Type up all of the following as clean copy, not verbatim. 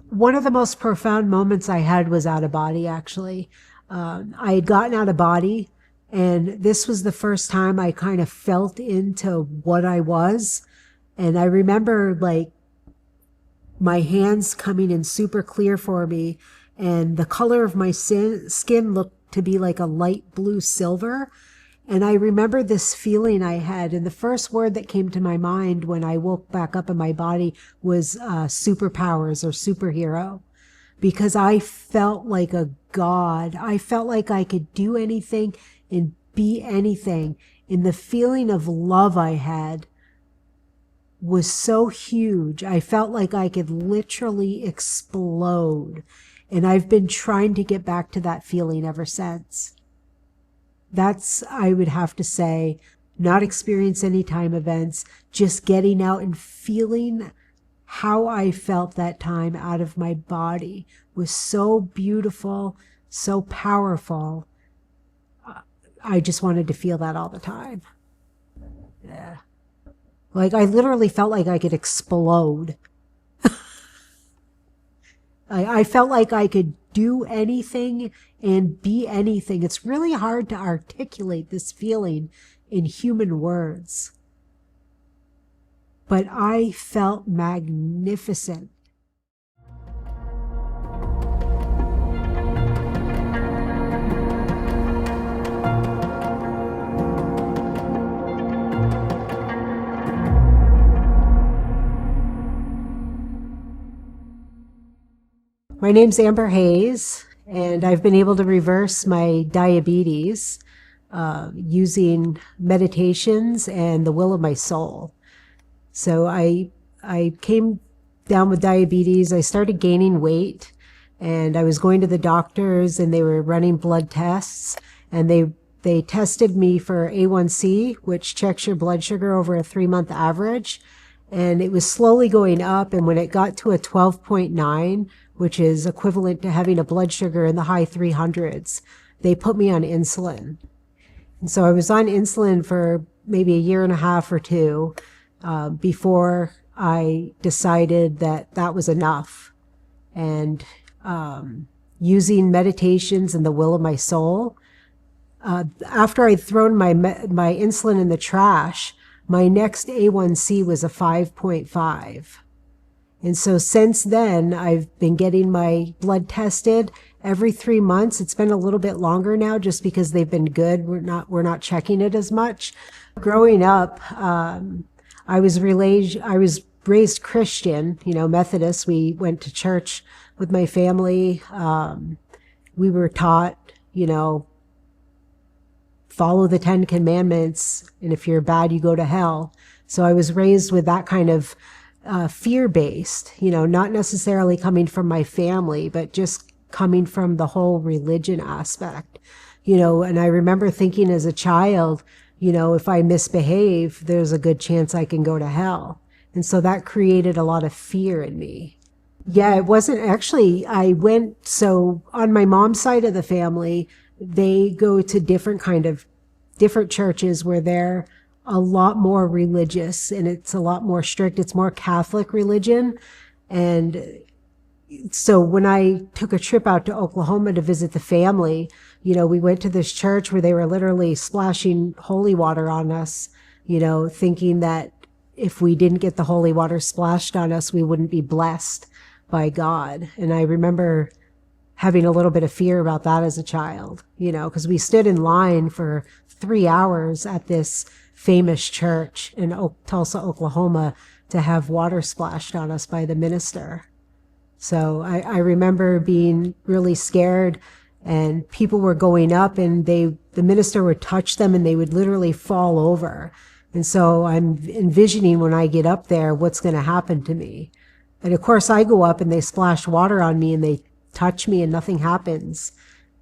One of the most profound moments I had was out of body, actually. I had gotten out of body, and this was the first time I kind of felt into what I was. And I remember like my hands coming in super clear for me, and the color of my skin looked to be like a light blue silver. And I remember this feeling I had, and the first word that came to my mind when I woke back up in my body was superpowers or superhero, because I felt like a god. I felt like I could do anything and be anything. And the feeling of love I had was so huge. I felt like I could literally explode. And I've been trying to get back to that feeling ever since. That's, I would have to say, not experience any time events, just getting out and feeling how I felt that time out of my body was so beautiful, so powerful. I just wanted to feel that all the time. Yeah. Like I literally felt like I could explode. I felt like I could do anything and be anything. It's really hard to articulate this feeling in human words. But I felt magnificent. My name's Amber Hayes, and I've been able to reverse my diabetes using meditations and the will of my soul. So I came down with diabetes. I started gaining weight, and I was going to the doctors, and they were running blood tests, and they tested me for A1C, which checks your blood sugar over a 3-month average. And it was slowly going up. And when it got to a 12.9, which is equivalent to having a blood sugar in the high 300s, they put me on insulin. And so I was on insulin for maybe a year and a half or two before I decided that that was enough. And using meditations and the will of my soul, after I'd thrown my insulin in the trash, my next A1C was a 5.5. And so since then, I've been getting my blood tested every 3 months. It's been a little bit longer now just because they've been good. We're not checking it as much. Growing up, I was raised Christian, Methodist. We went to church with my family. We were taught, follow the 10 commandments, and if you're bad, you go to hell. So I was raised with that kind of fear-based, not necessarily coming from my family, but just coming from the whole religion aspect, and I remember thinking as a child, if I misbehave, there's a good chance I can go to hell. And so that created a lot of fear in me. Yeah, it wasn't actually, so on my mom's side of the family, they go to different churches where they're a lot more religious and it's a lot more strict. It's more Catholic religion. And so when I took a trip out to Oklahoma to visit the family, we went to this church where they were literally splashing holy water on us, thinking that if we didn't get the holy water splashed on us, we wouldn't be blessed by God. And I remember having a little bit of fear about that as a child, because we stood in line for 3 hours at this famous church in Tulsa, Oklahoma, to have water splashed on us by the minister. So I remember being really scared, and people were going up and the minister would touch them and they would literally fall over. And so I'm envisioning when I get up there, what's going to happen to me. And of course I go up and they splash water on me and they touch me and nothing happens.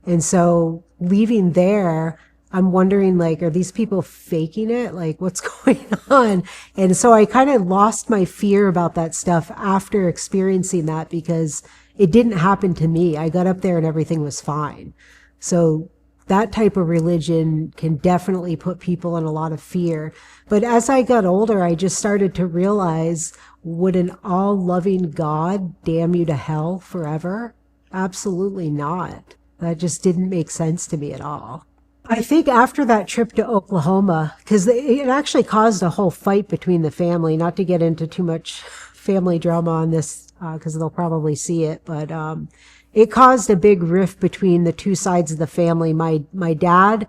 And so leaving there, I'm wondering, are these people faking it? What's going on? And so I kind of lost my fear about that stuff after experiencing that, because it didn't happen to me. I got up there and everything was fine. So that type of religion can definitely put people in a lot of fear. But as I got older, I just started to realize, would an all-loving God damn you to hell forever? Absolutely not. That just didn't make sense to me at all. I think after that trip to Oklahoma, because it actually caused a whole fight between the family, not to get into too much family drama on this, because they'll probably see it, but it caused a big rift between the two sides of the family. My dad,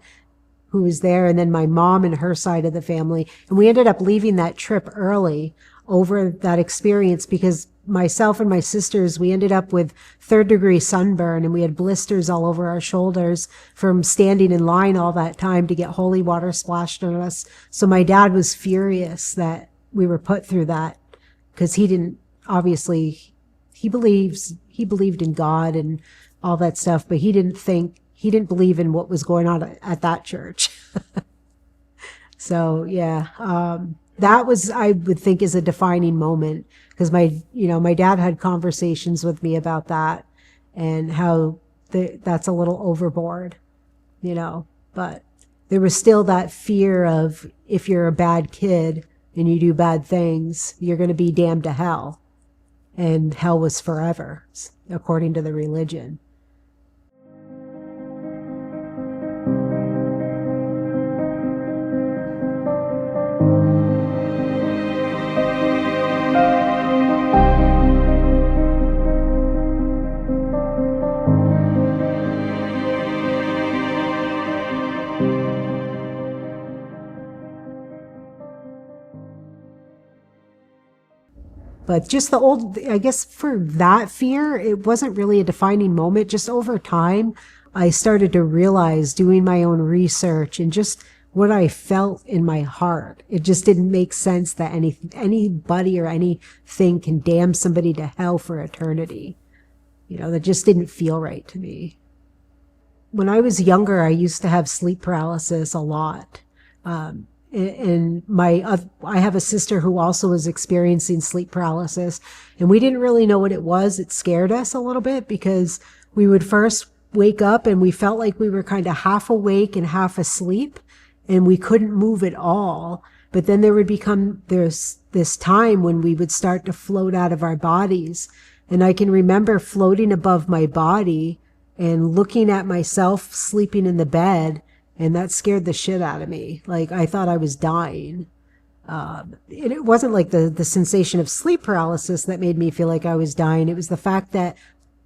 who was there, and then my mom and her side of the family. And we ended up leaving that trip early over that experience because myself and my sisters, we ended up with 3rd-degree sunburn, and we had blisters all over our shoulders from standing in line all that time to get holy water splashed on us. So my dad was furious that we were put through that, because he didn't, obviously, he believed in God and all that stuff, but he didn't believe in what was going on at that church. So yeah, that was, I would think, is a defining moment, because my dad had conversations with me about that and how that's a little overboard, but there was still that fear of, if you're a bad kid and you do bad things, you're going to be damned to hell. And hell was forever, according to the religion. But just I guess for that fear, it wasn't really a defining moment. Just over time, I started to realize, doing my own research and just what I felt in my heart, it just didn't make sense that anybody or anything can damn somebody to hell for eternity. That just didn't feel right to me. When I was younger, I used to have sleep paralysis a lot. And I have a sister who also was experiencing sleep paralysis, and we didn't really know what it was. It scared us a little bit because we would first wake up and we felt like we were kind of half awake and half asleep, and we couldn't move at all. But then there's this time when we would start to float out of our bodies. And I can remember floating above my body and looking at myself sleeping in the bed. And that scared the shit out of me. Like, I thought I was dying. And it wasn't like the sensation of sleep paralysis that made me feel like I was dying. It was the fact that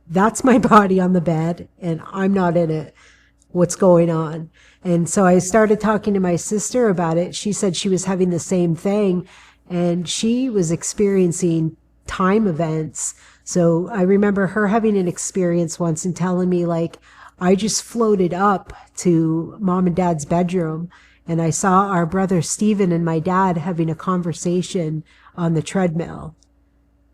that's my body on the bed and I'm not in it. What's going on? And so I started talking to my sister about it. She said she was having the same thing, and she was experiencing time events. So I remember her having an experience once and telling me, like, I just floated up to mom and dad's bedroom, and I saw our brother Stephen and my dad having a conversation on the treadmill.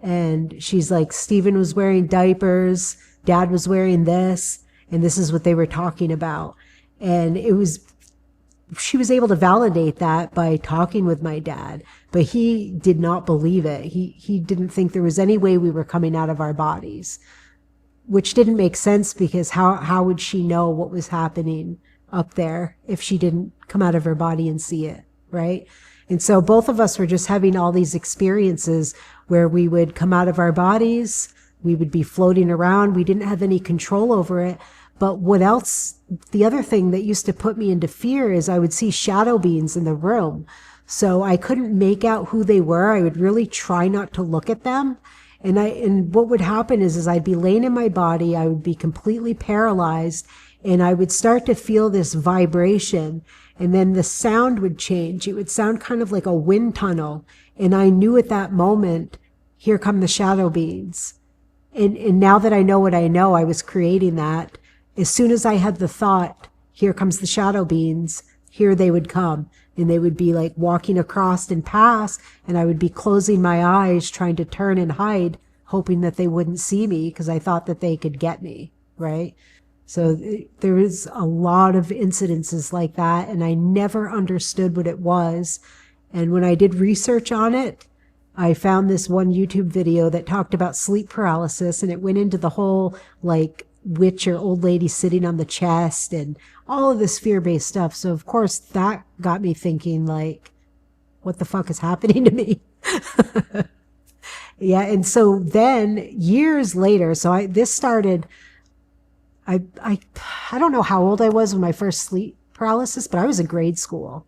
And she's like, Stephen was wearing diapers, dad was wearing this, and this is what they were talking about. And she was able to validate that by talking with my dad, but he did not believe it. He didn't think there was any way we were coming out of our bodies, which didn't make sense, because how would she know what was happening up there if she didn't come out of her body and see it, right? And so both of us were just having all these experiences where we would come out of our bodies, we would be floating around, we didn't have any control over it. But what else, the other thing that used to put me into fear is I would see shadow beings in the room. So I couldn't make out who they were. I would really try not to look at them. And what would happen is I'd be laying in my body, I would be completely paralyzed, and I would start to feel this vibration, and then the sound would change. It would sound kind of like a wind tunnel. And I knew at that moment, here come the shadow beings. And now that I know what I know, I was creating that. As soon as I had the thought, here comes the shadow beings, here they would come. And they would be like walking across and pass, and I would be closing my eyes, trying to turn and hide, hoping that they wouldn't see me, because I thought that they could get me, right? So there is a lot of incidences like that, and I never understood what it was. And when I did research on it, I found this one YouTube video that talked about sleep paralysis, and it went into the whole, like, witch or old lady sitting on the chest and all of this fear-based stuff. So of course that got me thinking, like, what the fuck is happening to me? Yeah. And so then years later, so this started, I don't know how old I was when my first sleep paralysis, but I was in grade school.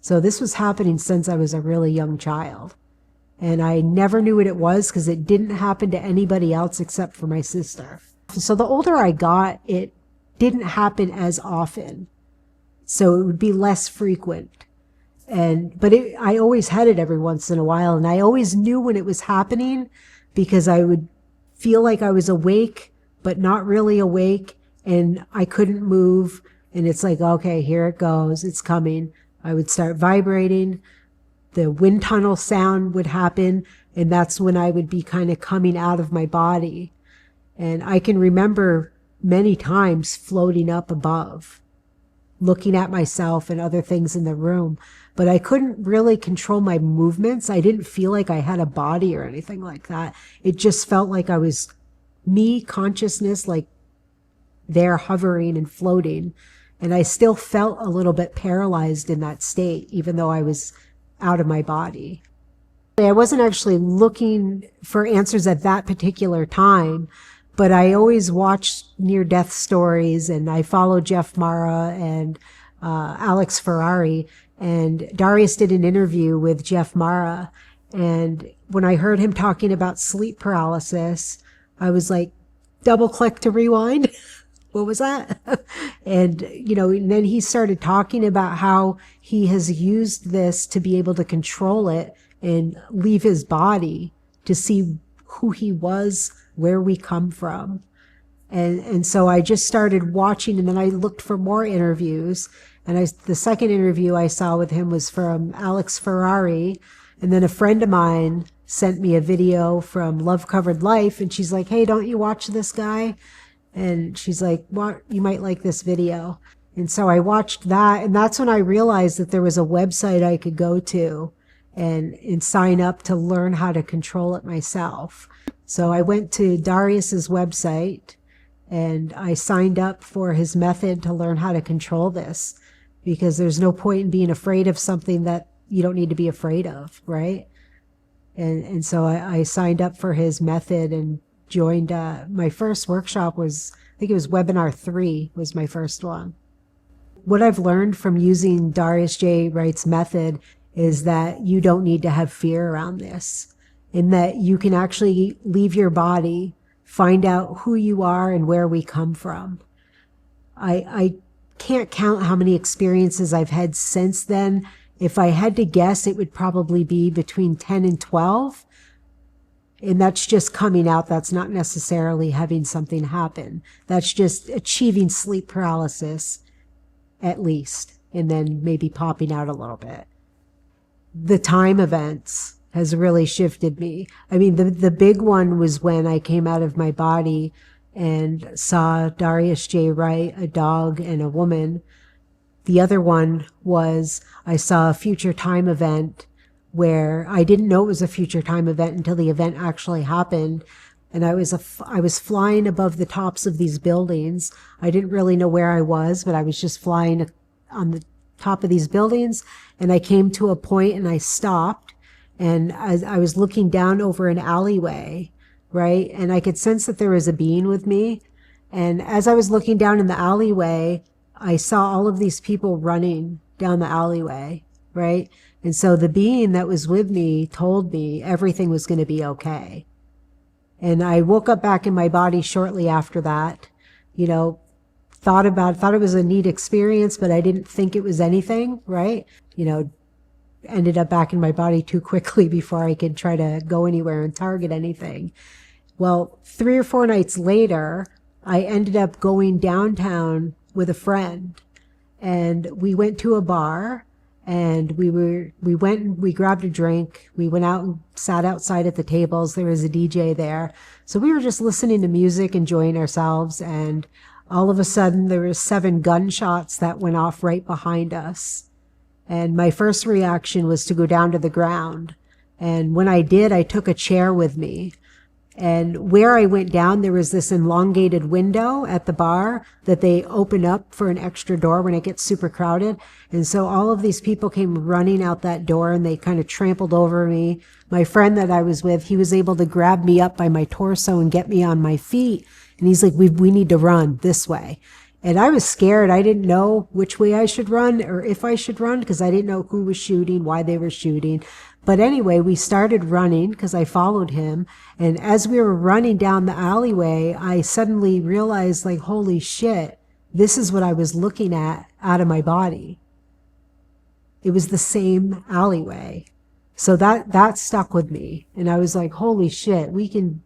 So this was happening since I was a really young child. And I never knew what it was because it didn't happen to anybody else except for my sister. So the older I got, it didn't happen as often. So it would be less frequent. But I always had it every once in a while. And I always knew when it was happening because I would feel like I was awake, but not really awake. And I couldn't move. And it's like, okay, here it goes. It's coming. I would start vibrating. The wind tunnel sound would happen. And that's when I would be kind of coming out of my body. And I can remember many times floating up above, looking at myself and other things in the room. But I couldn't really control my movements. I didn't feel like I had a body or anything like that. It just felt like I was me, consciousness, like there hovering and floating. And I still felt a little bit paralyzed in that state, even though I was out of my body. I wasn't actually looking for answers at that particular time, but I always watched near-death stories, and I follow Jeff Mara and Alex Ferrari. And Darius did an interview with Jeff Mara. And when I heard him talking about sleep paralysis, I was like, double click to rewind. What was that? And, and then he started talking about how he has used this to be able to control it and leave his body to see who he was, where we come from. And so I just started watching, and then I looked for more interviews. And the second interview I saw with him was from Alex Ferrari. And then a friend of mine sent me a video from Love Covered Life. And she's like, hey, don't you watch this guy? And she's like, what? You might like this video. And so I watched that. And that's when I realized that there was a website I could go to and sign up to learn how to control it myself. So I went to Darius's website and I signed up for his method to learn how to control this, because there's no point in being afraid of something that you don't need to be afraid of, right? And so I signed up for his method and joined, my first workshop was, I think it was webinar 3 was my first one. What I've learned from using Darius J. Wright's method is that you don't need to have fear around this, and that you can actually leave your body, find out who you are and where we come from. I can't count how many experiences I've had since then. If I had to guess, it would probably be between 10 and 12. And that's just coming out. That's not necessarily having something happen. That's just achieving sleep paralysis, at least, and then maybe popping out a little bit. The time events has really shifted me. I mean, the big one was when I came out of my body and saw Darius J. Wright, a dog and a woman. The other one was I saw a future time event where I didn't know it was a future time event until the event actually happened. And I was flying above the tops of these buildings. I didn't really know where I was, but I was just flying on the top of these buildings. And I came to a point and I stopped. And as I was looking down over an alleyway, right? And I could sense that there was a being with me. And as I was looking down in the alleyway, I saw all of these people running down the alleyway, right? And so the being that was with me told me everything was going to be okay. And I woke up back in my body shortly after that, thought it was a neat experience, but I didn't think it was anything, right? Ended up back in my body too quickly before I could try to go anywhere and target anything. Well, 3 or 4 nights later, I ended up going downtown with a friend, and we went to a bar, and we grabbed a drink. We went out and sat outside at the tables. There was a DJ there. So we were just listening to music, enjoying ourselves. And all of a sudden there were 7 gunshots that went off right behind us. And my first reaction was to go down to the ground. And when I did, I took a chair with me. And where I went down, there was this elongated window at the bar that they open up for an extra door when it gets super crowded. And so all of these people came running out that door and they kind of trampled over me. My friend that I was with, he was able to grab me up by my torso and get me on my feet. And he's like, we need to run this way. And I was scared. I didn't know which way I should run or if I should run because I didn't know who was shooting, why they were shooting. But anyway, we started running because I followed him. And as we were running down the alleyway, I suddenly realized, like, holy shit, this is what I was looking at out of my body. It was the same alleyway. So that stuck with me. And I was like, holy shit, we can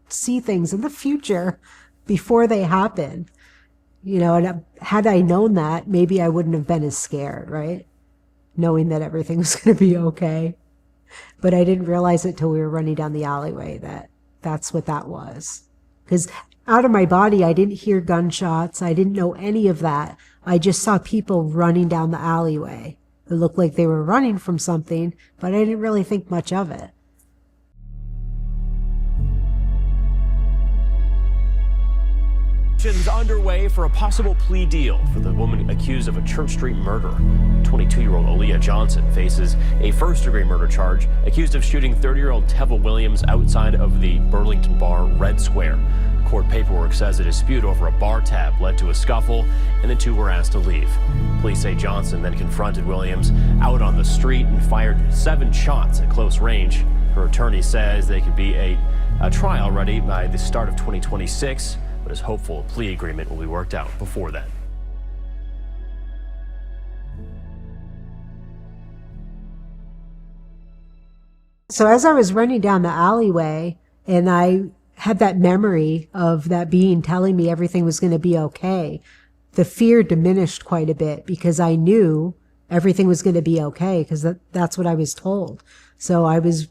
see things in the future before they happen. You know, and had I known that, maybe I wouldn't have been as scared, right? Knowing that everything was going to be okay. But I didn't realize it till we were running down the alleyway that that's what that was. Because out of my body, I didn't hear gunshots. I didn't know any of that. I just saw people running down the alleyway. It looked like they were running from something, but I didn't really think much of it. Underway for a possible plea deal for the woman accused of a Church Street murder. 22-year-old Aaliyah Johnson faces a first-degree murder charge, accused of shooting 30-year-old Teva Williams outside of the Burlington bar Red Square. Court paperwork says a dispute over a bar tab led to a scuffle, and the two were asked to leave. Police say Johnson then confronted Williams out on the street and fired 7 shots at close range. Her attorney says they could be a trial ready by the start of 2026. But is hopeful a plea agreement will be worked out before then. So as I was running down the alleyway and I had that memory of that being telling me everything was going to be okay, the fear diminished quite a bit because I knew everything was going to be okay because that's what I was told. So I was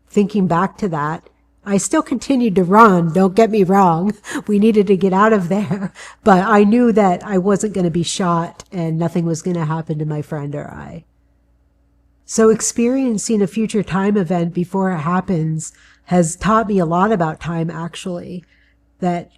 thinking back to that. I still continued to run, don't get me wrong. We needed to get out of there. But I knew that I wasn't going to be shot and nothing was going to happen to my friend or I. So experiencing a future time event before it happens has taught me a lot about time, actually. That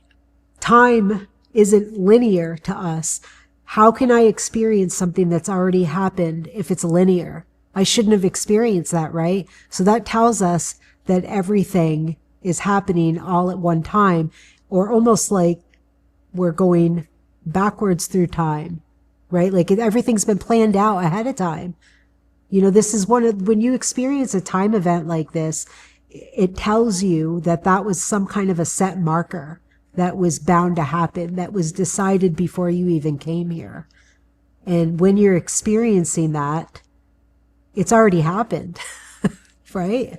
time isn't linear to us. How can I experience something that's already happened if it's linear? I shouldn't have experienced that, right? So that tells us that everything is happening all at one time, or almost like we're going backwards through time, right? Like everything's been planned out ahead of time. You know, this is when you experience a time event like this, it tells you that that was some kind of a set marker that was bound to happen, that was decided before you even came here. And when you're experiencing that, it's already happened, right?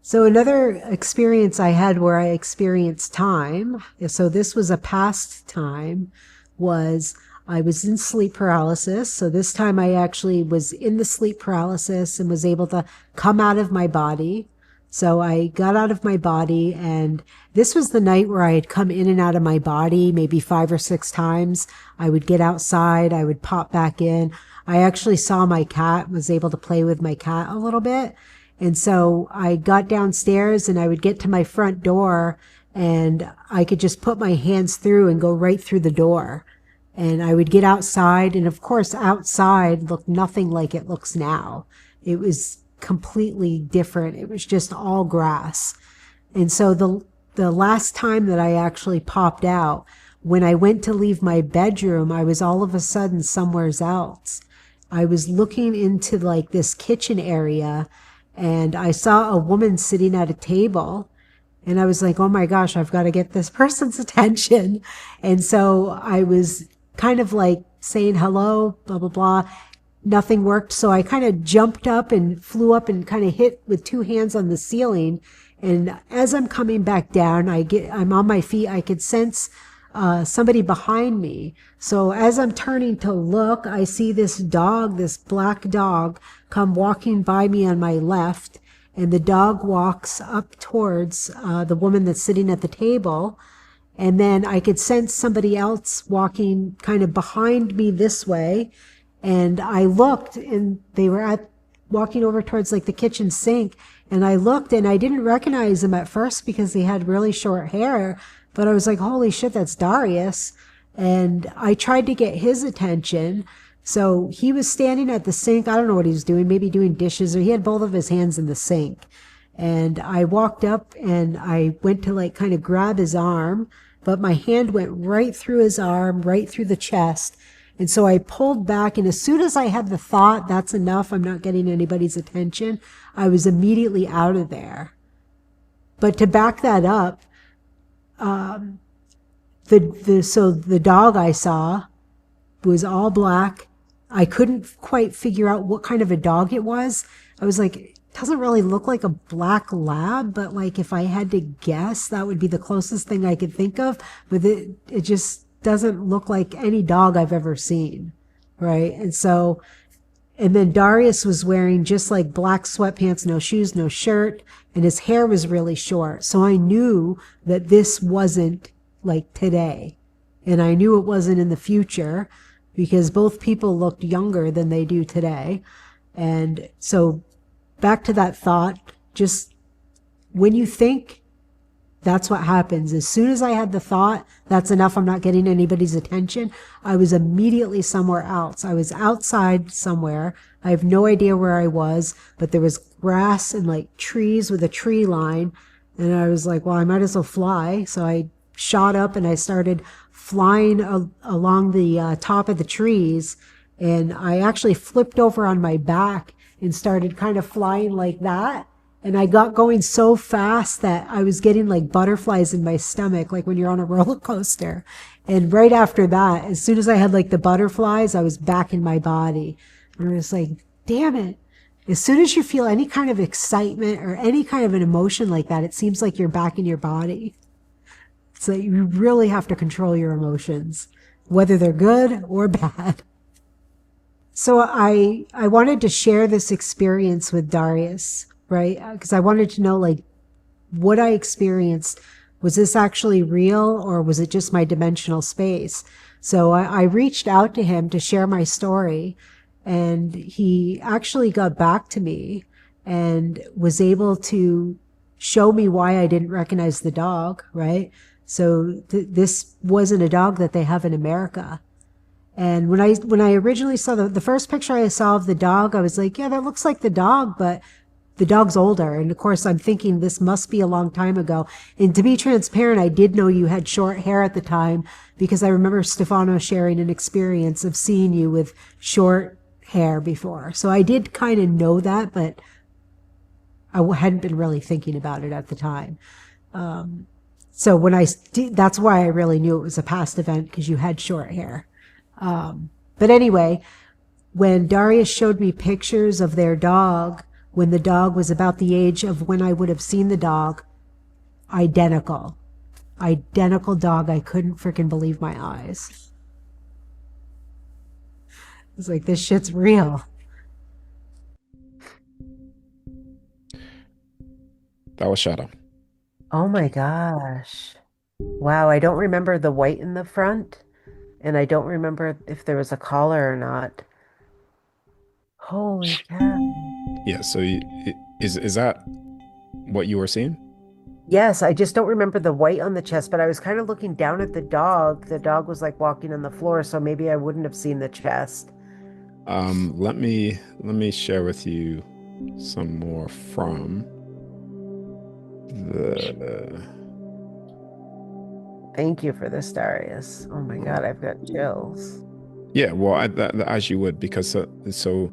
So another experience I had where I experienced time, so this was a past time, was I was in sleep paralysis. So this time I actually was in the sleep paralysis and was able to come out of my body. So I got out of my body, and this was the night where I had come in and out of my body maybe 5 or 6 times. I would get outside, I would pop back in. I actually saw my cat, was able to play with my cat a little bit. And so I got downstairs and I would get to my front door and I could just put my hands through and go right through the door. And I would get outside, and of course outside looked nothing like it looks now. It was completely different. It was just all grass. And so the last time that I actually popped out, when I went to leave my bedroom, I was all of a sudden somewhere else. I was looking into like this kitchen area, and I saw a woman sitting at a table, and I was like, oh my gosh, I've got to get this person's attention. And so I was kind of like saying hello, blah, blah, blah. Nothing worked. So I kind of jumped up and flew up and kind of hit with 2 hands on the ceiling. And as I'm coming back down, I'm on my feet. I could sense somebody behind me. So as I'm turning to look, I see this dog, this black dog, come walking by me on my left. And the dog walks up towards the woman that's sitting at the table. And then I could sense somebody else walking kind of behind me this way. And I looked, and they were walking over towards like the kitchen sink. And I looked and I didn't recognize him at first because he had really short hair, but I was like, holy shit, that's Darius. And I tried to get his attention. So he was standing at the sink. I don't know what he was doing, maybe doing dishes, or he had both of his hands in the sink. And I walked up and I went to like kind of grab his arm, but my hand went right through his arm, right through the chest. And so I pulled back, and as soon as I had the thought, that's enough, I'm not getting anybody's attention, I was immediately out of there. But to back that up, the dog I saw was all black. I couldn't quite figure out what kind of a dog it was. I was like, it doesn't really look like a black lab, but like if I had to guess, that would be the closest thing I could think of. But it just doesn't look like any dog I've ever seen, right? And then Darius was wearing just like black sweatpants, no shoes, no shirt, and his hair was really short. So I knew that this wasn't like today. And I knew it wasn't in the future because both people looked younger than they do today. And so back to that thought, just when you think, that's what happens. As soon as I had the thought, that's enough, I'm not getting anybody's attention, I was immediately somewhere else. I was outside somewhere. I have no idea where I was, but there was grass and like trees with a tree line. And I was like, well, I might as well fly. So I shot up and I started flying along the top of the trees. And I actually flipped over on my back and started kind of flying like that. And I got going so fast that I was getting like butterflies in my stomach, like when you're on a roller coaster. And right after that, as soon as I had like the butterflies, I was back in my body. And I was like, damn it. As soon as you feel any kind of excitement or any kind of an emotion like that, it seems like you're back in your body. So you really have to control your emotions, whether they're good or bad. So I wanted to share this experience with Darius, right? Because I wanted to know, like, what I experienced, was this actually real or was it just my dimensional space? So I reached out to him to share my story, and he actually got back to me and was able to show me why I didn't recognize the dog, right? So this wasn't a dog that they have in America. And when I originally saw the first picture I saw of the dog, I was like, yeah, that looks like the dog, but the dog's older. And of course, I'm thinking this must be a long time ago. And to be transparent, I did know you had short hair at the time because I remember Stefano sharing an experience of seeing you with short hair before. So I did kind of know that, but I hadn't been really thinking about it at the time. So that's why I really knew it was a past event, because you had short hair. But anyway, when Darius showed me pictures of their dog, when the dog was about the age of when I would have seen the dog, identical dog. I couldn't freaking believe my eyes. It's like, this shit's real. That was Shadow. Oh my gosh. Wow, I don't remember the white in the front, and I don't remember if there was a collar or not. Holy cow. Yeah, so is that what you were seeing? Yes, I just don't remember the white on the chest, but I was kind of looking down at the dog. The dog was like walking on the floor, so maybe I wouldn't have seen the chest. Let me share with you some more from the. Thank you for this, Darius. Oh my God, I've got chills. Yeah, well, as you would, because so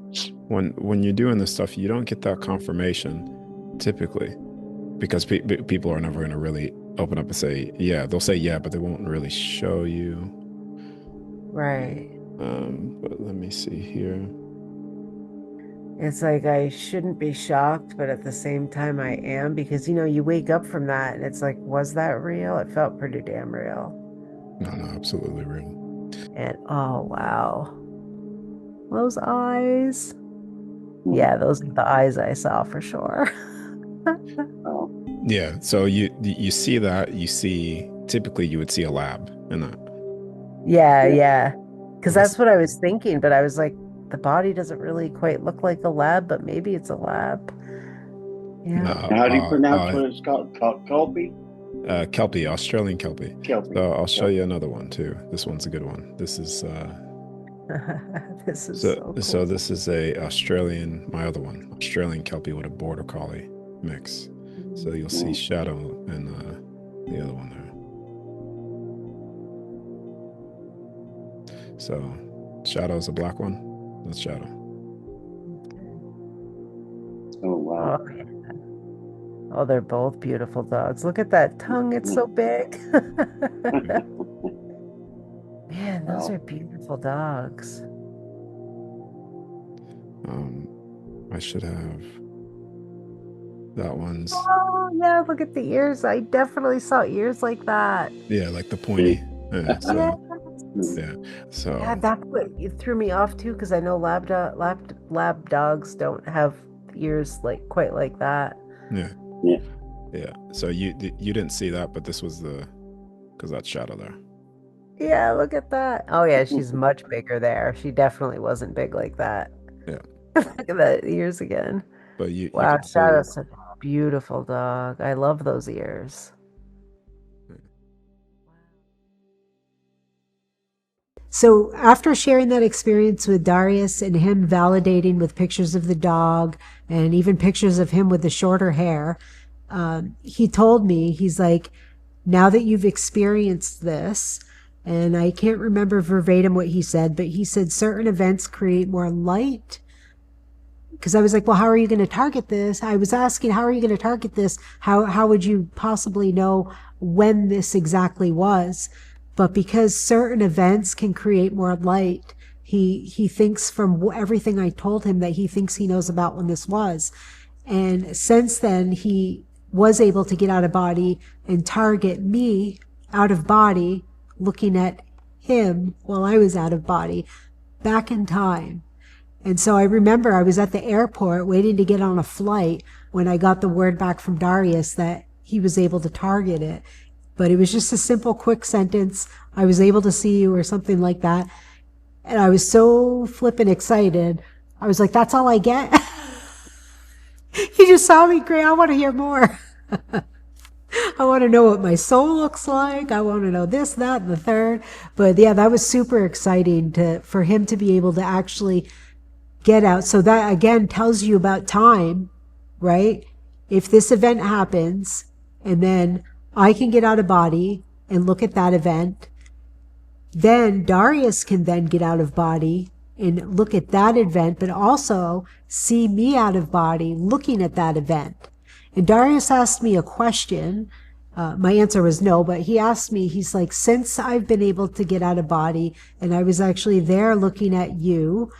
when you're doing this stuff, you don't get that confirmation typically, because people are never going to really open up and say, yeah, they'll say yeah, but they won't really show you. Right. But let me see here. It's like I shouldn't be shocked, but at the same time I am, because, you wake up from that and it's like, was that real? It felt pretty damn real. No, absolutely real. And oh, wow. Those eyes. Yeah, those are the eyes I saw for sure. Yeah, so you see that, typically you would see a lab in that. Yeah. Because that's what I was thinking, but I was like, the body doesn't really quite look like a lab, but maybe it's a lab. Yeah. How do you pronounce what it's called? Kelpie? Kelpie, Australian Kelpie. Kelpie. So I'll show you another one too. This one's a good one. This is This is so so cool. so this is a Australian, my other one, Australian Kelpie with a border collie mix. So you'll see Shadow and the other one there. So Shadow's a black one. That's Shadow. Oh, wow. Oh, yeah. Oh, they're both beautiful dogs. Look at that tongue. It's so big. Man, those Wow. are beautiful dogs. I should have that one's Oh, yeah, look at the ears. I definitely saw ears like that. like the pointy. Yeah, so yeah. So Yeah, that's what it threw me off too, because I know lab dogs don't have ears like quite like that. yeah. Yeah. Yeah. So you didn't see that, but this was because that's Shadow there. Yeah, look at that. Oh yeah, she's much bigger there. She definitely wasn't big like that. Yeah. Look at that ears again. But you Wow, can see Shadow's such a beautiful dog. I love those ears. So after sharing that experience with Darius and him validating with pictures of the dog and even pictures of him with the shorter hair, he told me, he's like, now that you've experienced this, and I can't remember verbatim what he said, but he said certain events create more light. Because I was like, well, how are you going to target this? I was asking, how are you going to target this? How would you possibly know when this exactly was? But because certain events can create more light, he thinks from everything I told him that he thinks he knows about when this was. And since then, he was able to get out of body and target me out of body, looking at him while I was out of body, back in time. And so I remember I was at the airport waiting to get on a flight when I got the word back from Darius that he was able to target it. But it was just a simple, quick sentence. I was able to see you or something like that. And I was so flippin' excited. I was like, that's all I get? You just saw me, Gray. I want to hear more. I want to know what my soul looks like. I want to know this, that, and the third. But yeah, that was super exciting for him to be able to actually get out. So that again tells you about time, right? If this event happens and then I can get out of body and look at that event, then Darius can then get out of body and look at that event, but also see me out of body looking at that event. And Darius asked me a question. My answer was no, but he asked me, he's like, since I've been able to get out of body and I was actually there looking at you,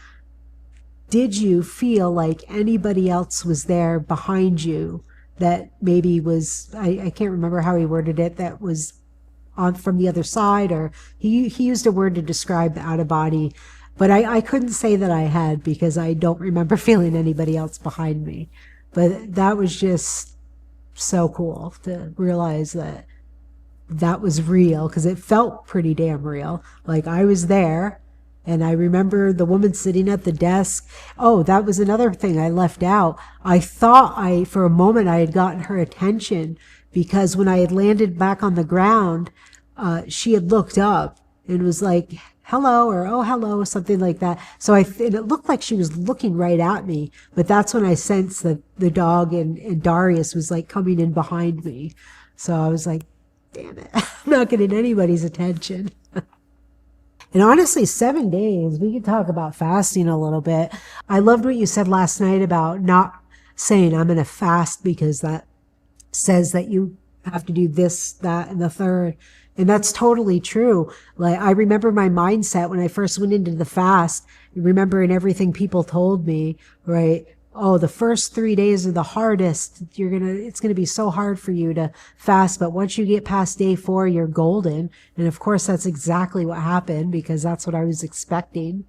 did you feel like anybody else was there behind you that maybe was, I can't remember how he worded it, that was on from the other side, or he used a word to describe the out of body, but I couldn't say that I had because I don't remember feeling anybody else behind me. But that was just so cool to realize that that was real, because it felt pretty damn real. Like I was there. And I remember the woman sitting at the desk. Oh, that was another thing I left out. I thought for a moment I had gotten her attention, because when I had landed back on the ground, she had looked up and was like, hello, or oh, hello, something like that. So and it looked like she was looking right at me, but that's when I sensed that the dog and Darius was like coming in behind me. So I was like, damn it, I'm not getting anybody's attention. And honestly, 7 days, we could talk about fasting a little bit. I loved what you said last night about not saying I'm going to fast because that says that you have to do this, that, and the third. And that's totally true. Like, I remember my mindset when I first went into the fast, remembering everything people told me, right? Oh, the first 3 days are the hardest. It's going to be so hard for you to fast. But once you get past day 4, you're golden. And of course, that's exactly what happened, because that's what I was expecting.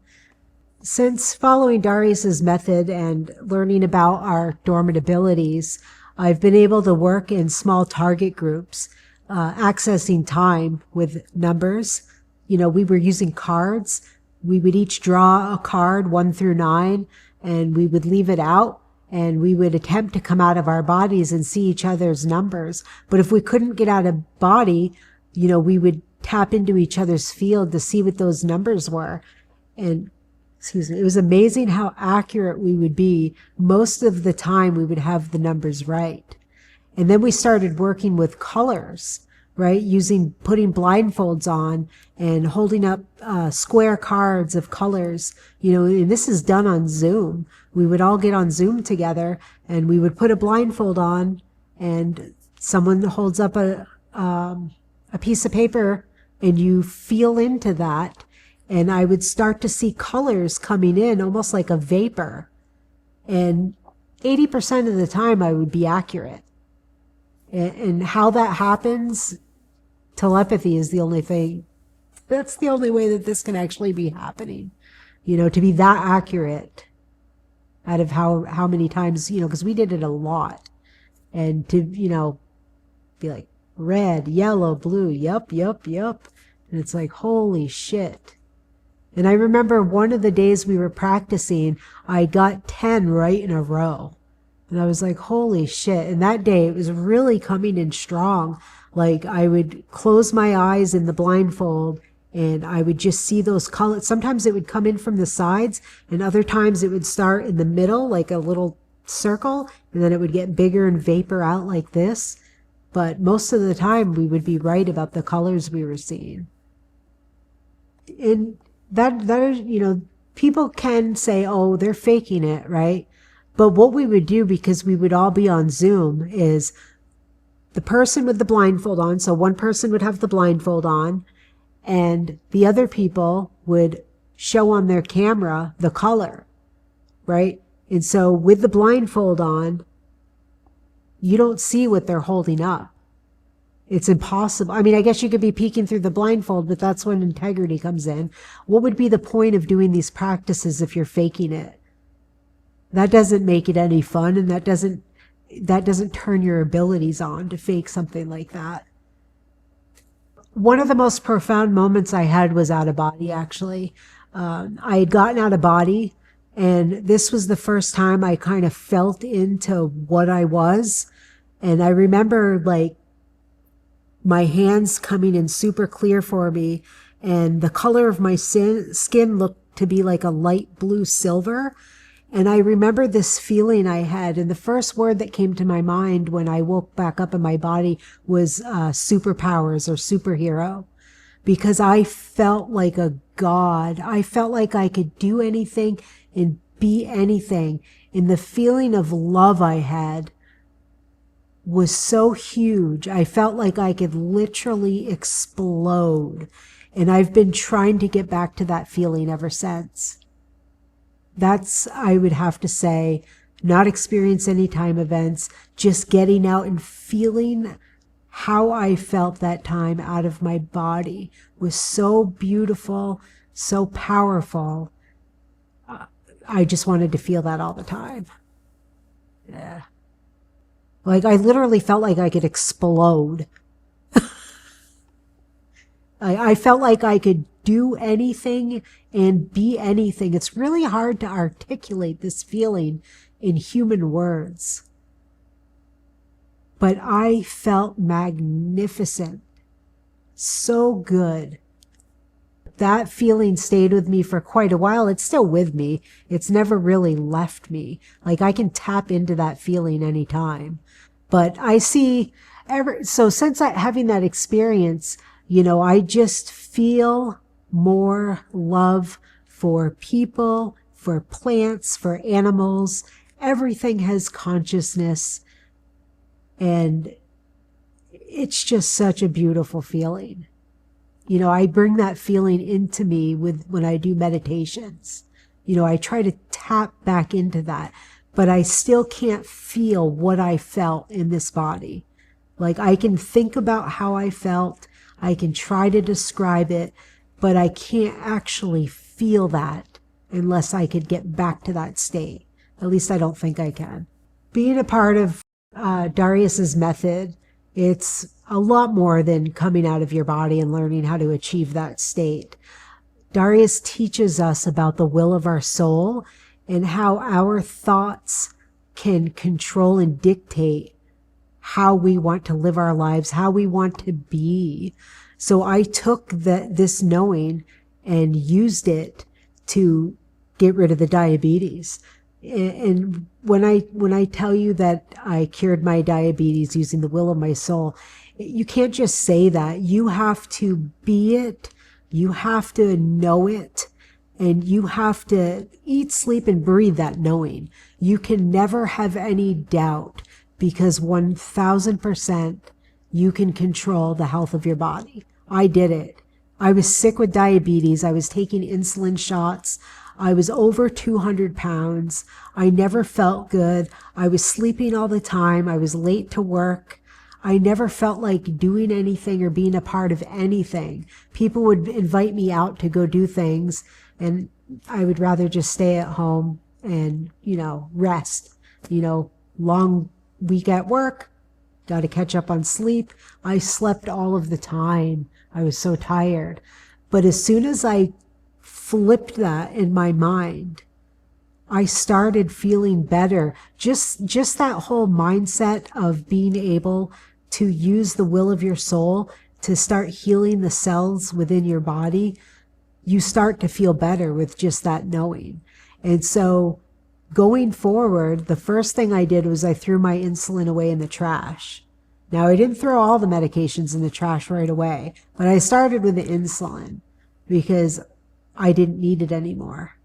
Since following Darius's method and learning about our dormant abilities, I've been able to work in small target groups, accessing time with numbers. You know, we were using cards. We would each draw a card 1 through 9, and we would leave it out, and we would attempt to come out of our bodies and see each other's numbers. But if we couldn't get out of body, we would tap into each other's field to see what those numbers were. And excuse me, it was amazing how accurate we would be. Most of the time we would have the numbers right. And then we started working with colors, right? Putting blindfolds on and holding up square cards of colors, and this is done on Zoom. We would all get on Zoom together and we would put a blindfold on, and someone holds up a piece of paper and you feel into that. And I would start to see colors coming in almost like a vapor. And 80% of the time I would be accurate. And how that happens, telepathy is the only thing. That's the only way that this can actually be happening. To be that accurate out of how many times, because we did it a lot. And to, be like red, yellow, blue, yup. And it's like, holy shit. And I remember one of the days we were practicing, I got 10 right in a row. And I was like, holy shit. And that day it was really coming in strong. Like I would close my eyes in the blindfold and I would just see those colors. Sometimes it would come in from the sides, and other times it would start in the middle, like a little circle, and then it would get bigger and vapor out like this. But most of the time we would be right about the colors we were seeing. And that is, people can say, oh, they're faking it, right? But what we would do, because we would all be on Zoom, is the person with the blindfold on, so one person would have the blindfold on, and the other people would show on their camera the color, right? And so with the blindfold on, you don't see what they're holding up. It's impossible. I mean, I guess you could be peeking through the blindfold, but that's when integrity comes in. What would be the point of doing these practices if you're faking it? That doesn't make it any fun, and that doesn't turn your abilities on to fake something like that. One of the most profound moments I had was out of body, actually. I had gotten out of body, and this was the first time I kind of felt into what I was. And I remember like my hands coming in super clear for me, and the color of my skin looked to be like a light blue silver. And I remember this feeling I had, and the first word that came to my mind when I woke back up in my body was superpowers or superhero, because I felt like a god. I felt like I could do anything and be anything. And the feeling of love I had was so huge. I felt like I could literally explode. And I've been trying to get back to that feeling ever since. That's, I would have to say, not experience any time events, just getting out and feeling how I felt that time out of my body was so beautiful, so powerful. I just wanted to feel that all the time. Yeah. Like I literally felt like I could explode. I felt like I could do anything and be anything. It's really hard to articulate this feeling in human words. But I felt magnificent. So good. That feeling stayed with me for quite a while. It's still with me. It's never really left me. Like I can tap into that feeling anytime. But I see, so since having that experience, I just feel more love for people, for plants, for animals. Everything has consciousness. And it's just such a beautiful feeling. I bring that feeling into me when I do meditations. I try to tap back into that, but I still can't feel what I felt in this body. Like I can think about how I felt. I can try to describe it, but I can't actually feel that unless I could get back to that state. At least I don't think I can. Being a part of Darius's method, it's a lot more than coming out of your body and learning how to achieve that state. Darius teaches us about the will of our soul and how our thoughts can control and dictate how we want to live our lives, how we want to be. So I took this knowing and used it to get rid of the diabetes. And when I tell you that I cured my diabetes using the will of my soul, you can't just say that. You have to be it. You have to know it. And you have to eat, sleep, and breathe that knowing. You can never have any doubt, because 1000% you can control the health of your body. I did it. I was sick with diabetes. I was taking insulin shots. I was over 200 pounds. I never felt good. I was sleeping all the time. I was late to work. I never felt like doing anything or being a part of anything. People would invite me out to go do things, and I would rather just stay at home and, rest. Long week at work, got to catch up on sleep. I slept all of the time. I was so tired. But as soon as I flipped that in my mind, I started feeling better. Just that whole mindset of being able to use the will of your soul to start healing the cells within your body, you start to feel better with just that knowing. And so going forward, the first thing I did was I threw my insulin away in the trash. Now, I didn't throw all the medications in the trash right away, but I started with the insulin because I didn't need it anymore.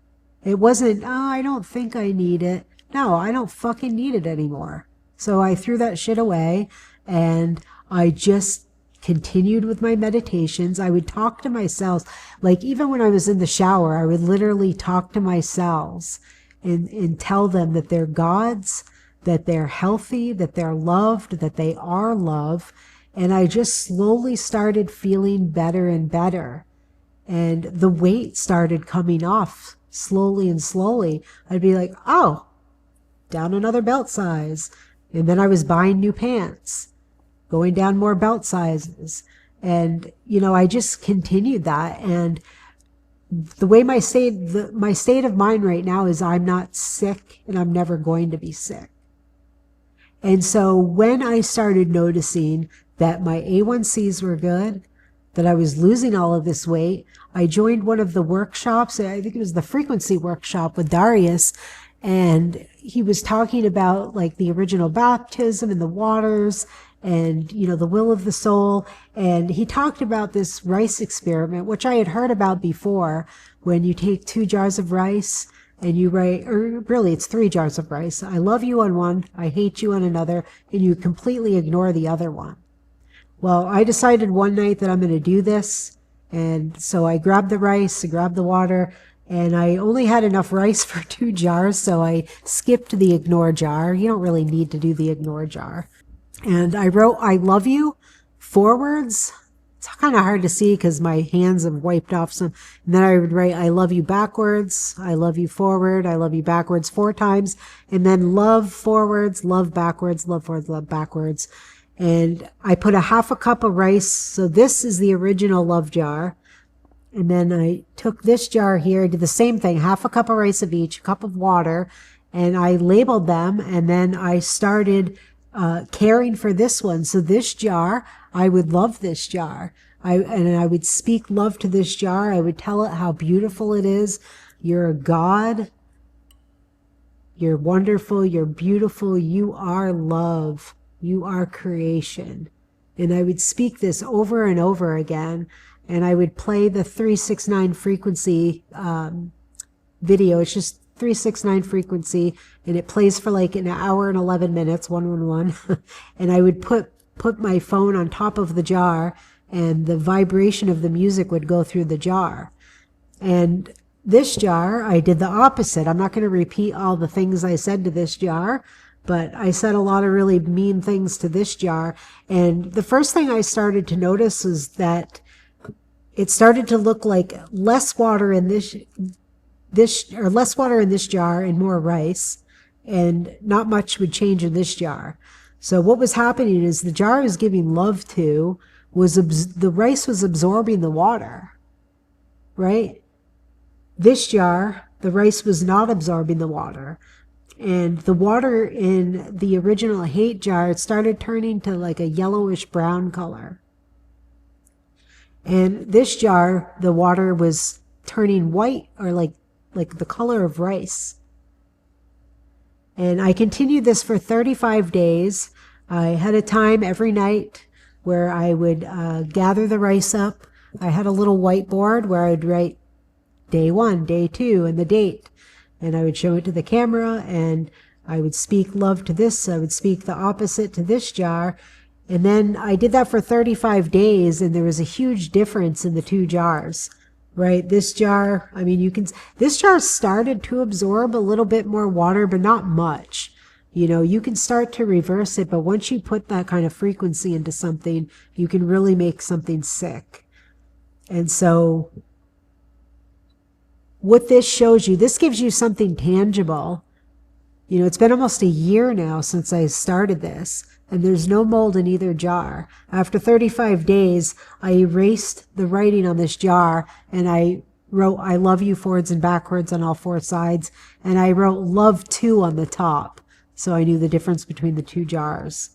It wasn't, I don't think I need it. No, I don't fucking need it anymore. So I threw that shit away, and I just continued with my meditations. I would talk to myself. Like, even when I was in the shower, I would literally talk to my cells and tell them that they're gods, that they're healthy, that they're loved, that they are love. And I just slowly started feeling better and better. And the weight started coming off slowly and slowly. I'd be like, oh, down another belt size. And then I was buying new pants, going down more belt sizes. And, I just continued that. And the way my state of mind right now is I'm not sick, and I'm never going to be sick. And so when I started noticing that my A1Cs were good, that I was losing all of this weight, I joined one of the workshops. I think it was the frequency workshop with Darius. And he was talking about like the original baptism and the waters and, the will of the soul. And he talked about this rice experiment, which I had heard about before, when you take 2 jars of rice and you write, or really it's 3 jars of rice. I love you on one, I hate you on another, and you completely ignore the other one. Well, I decided one night that I'm going to do this. And so I grabbed the rice, I grabbed the water, and I only had enough rice for 2 jars. So I skipped the ignore jar. You don't really need to do the ignore jar. And I wrote, I love you forwards. It's kind of hard to see because my hands have wiped off some. And then I would write, I love you backwards. I love you forward. I love you backwards 4 times. And then love forwards, love backwards, love forwards, love backwards. And I put a half a cup of rice. So this is the original love jar. And then I took this jar here. I did the same thing, half a cup of rice of each, a cup of water. And I labeled them. And then I started caring for this one. So this jar, I would love this jar. And I would speak love to this jar. I would tell it how beautiful it is. You're a God. You're wonderful. You're beautiful. You are love. You are creation. And I would speak this over and over again. And I would play the 369 frequency video. It's just 369 frequency, and it plays for like an hour and 11 minutes, 111. And I would put my phone on top of the jar, and the vibration of the music would go through the jar. And this jar, I did the opposite. I'm not going to repeat all the things I said to this jar, but I said a lot of really mean things to this jar. And the first thing I started to notice is that it started to look like less water in this jar and more rice, and not much would change in this jar. So what was happening is the jar I was giving love to the rice was absorbing the water, right? This jar, the rice was not absorbing the water. And the water in the original hate jar, it started turning to like a yellowish brown color. And this jar, the water was turning white, or like the color of rice. And I continued this for 35 days. I had a time every night where I would gather the rice up. I had a little whiteboard where I would write day 1, day 2, and the date. And I would show it to the camera, and I would speak love to this. I would speak the opposite to this jar. And then I did that for 35 days, and there was a huge difference in the two jars, right? This jar, I mean, this jar started to absorb a little bit more water, but not much. You know, you can start to reverse it, but once you put that kind of frequency into something, you can really make something sick. And so what this shows you, this gives you something tangible. You know, it's been almost a year now since I started this, and there's no mold in either jar. After 35 days, I erased the writing on this jar, and I wrote, I love you forwards and backwards on all 4 sides, and I wrote love too on the top, so I knew the difference between the two jars.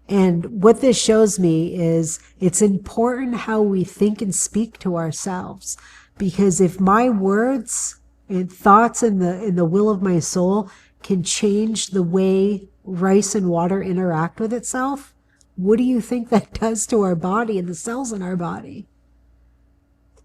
And what this shows me is it's important how we think and speak to ourselves, because if my words and thoughts in the will of my soul can change the way rice and water interact with itself, what do you think that does to our body and the cells in our body?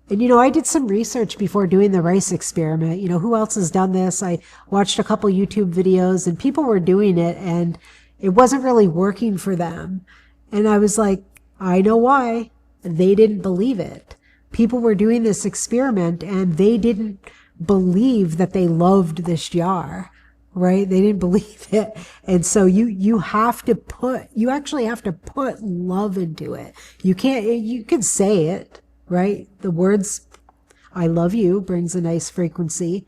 And, you know, I did some research before doing the rice experiment. You know, who else has done this? I watched a couple YouTube videos, and people were doing it, and it wasn't really working for them. And I was like, I know why. They didn't believe it. People were doing this experiment, and they didn't believe that they loved this jar, right? They didn't believe it. And so you actually have to put love into it. You can say it, right? The words, I love you, brings a nice frequency.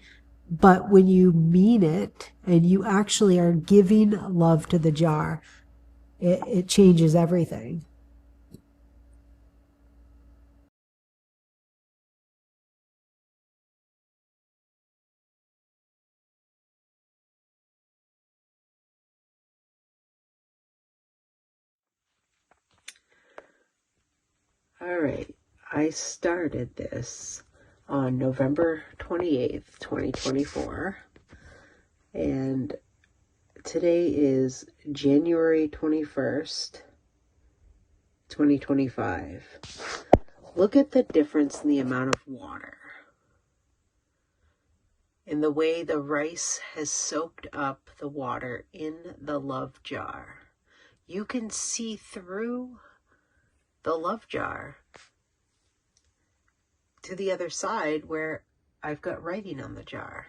But when you mean it and you actually are giving love to the jar, it changes everything. All right, I started this on November 28th, 2024, and today is January 21st, 2025. Look at the difference in the amount of water, in the way the rice has soaked up the water in the love jar. You can see through the love jar to the other side where I've got writing on the jar.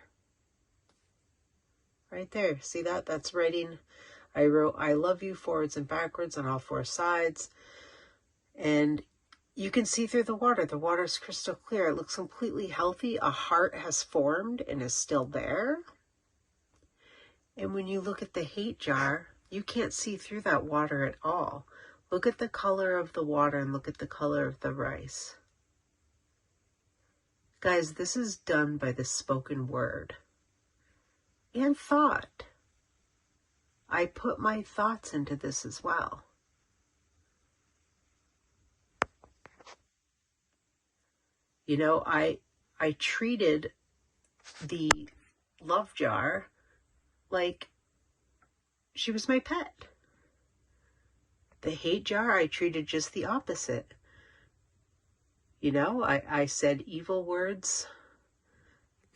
Right there. See that? That's writing. I wrote, I love you forwards and backwards on all 4 sides. And you can see through the water. The water's crystal clear. It looks completely healthy. A heart has formed and is still there. And when you look at the hate jar, you can't see through that water at all. Look at the color of the water and look at the color of the rice. Guys, this is done by the spoken word and thought. I put my thoughts into this as well. You know, I treated the love jar like she was my pet. The hate jar, I treated just the opposite. You know, I said evil words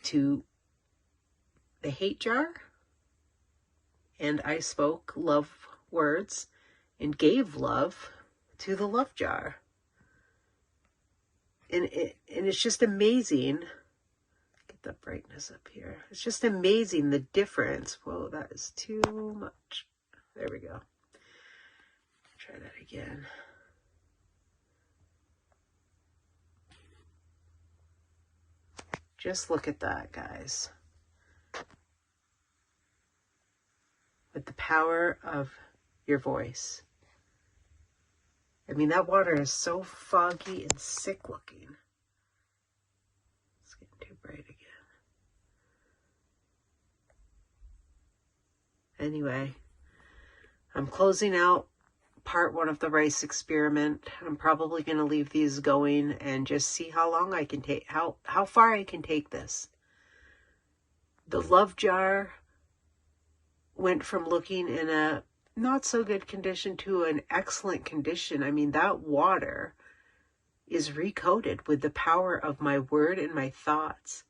to the hate jar, and I spoke love words and gave love to the love jar. And it's just amazing. Get the brightness up here. It's just amazing the difference. Whoa, that is too much. There we go. Try that again. Just look at that, guys. With the power of your voice. I mean, that water is so foggy and sick looking. It's getting too bright again. Anyway, I'm closing out part 1 of the rice experiment. I'm probably going to leave these going and just see how long I can take, how far I can take this. The love jar went from looking in a not so good condition to an excellent condition. I mean, that water is recoated with the power of my word and my thoughts.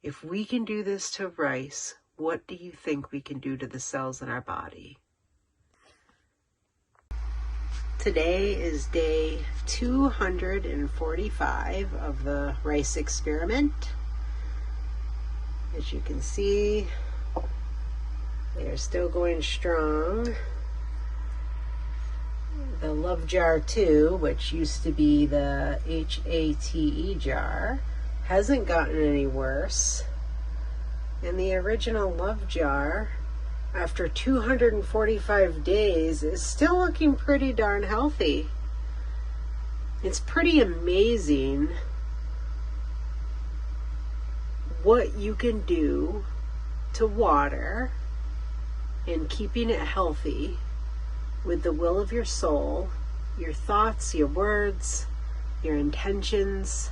If we can do this to rice, what do you think we can do to the cells in our body? Today is day 245 of the rice experiment. As you can see, they are still going strong. The Love Jar 2, which used to be the HATE jar, hasn't gotten any worse. And the original Love Jar, after 245 days, is still looking pretty darn healthy. It's pretty amazing what you can do to water and keeping it healthy with the will of your soul, your thoughts, your words, your intentions.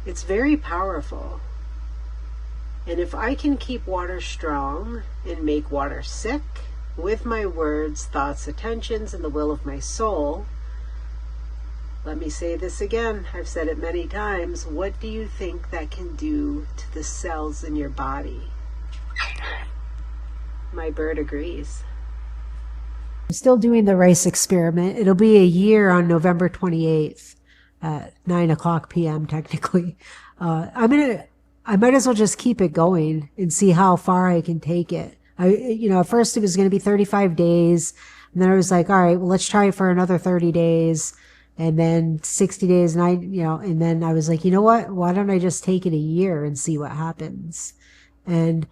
It's very powerful. And if I can keep water strong and make water sick with my words, thoughts, attentions, and the will of my soul, let me say this again. I've said it many times. What do you think that can do to the cells in your body? My bird agrees. I'm still doing the rice experiment. It'll be a year on November 28th at 9:00 p.m. technically. I might as well just keep it going and see how far I can take it. At first it was going to be 35 days. And then I was like, all right, well, let's try it for another 30 days. And then 60 days. And then I was like, you know what? Why don't I just take it a year and see what happens? And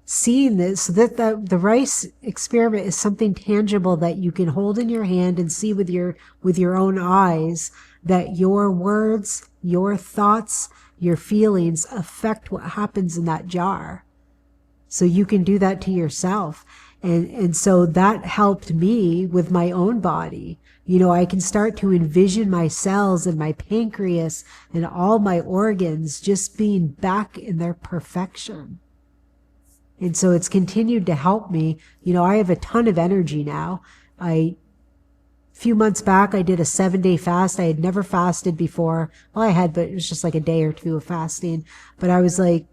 seeing this, so that the rice experiment is something tangible that you can hold in your hand and see with your own eyes, that your words, your thoughts, your feelings affect what happens in that jar. So you can do that to yourself. And so that helped me with my own body. I can start to envision my cells and my pancreas and all my organs just being back in their perfection. And so it's continued to help me. I have a ton of energy now. A few months back, I did a 7-day fast. I had never fasted before. Well, I had, but it was just like a day or two of fasting. But I was like,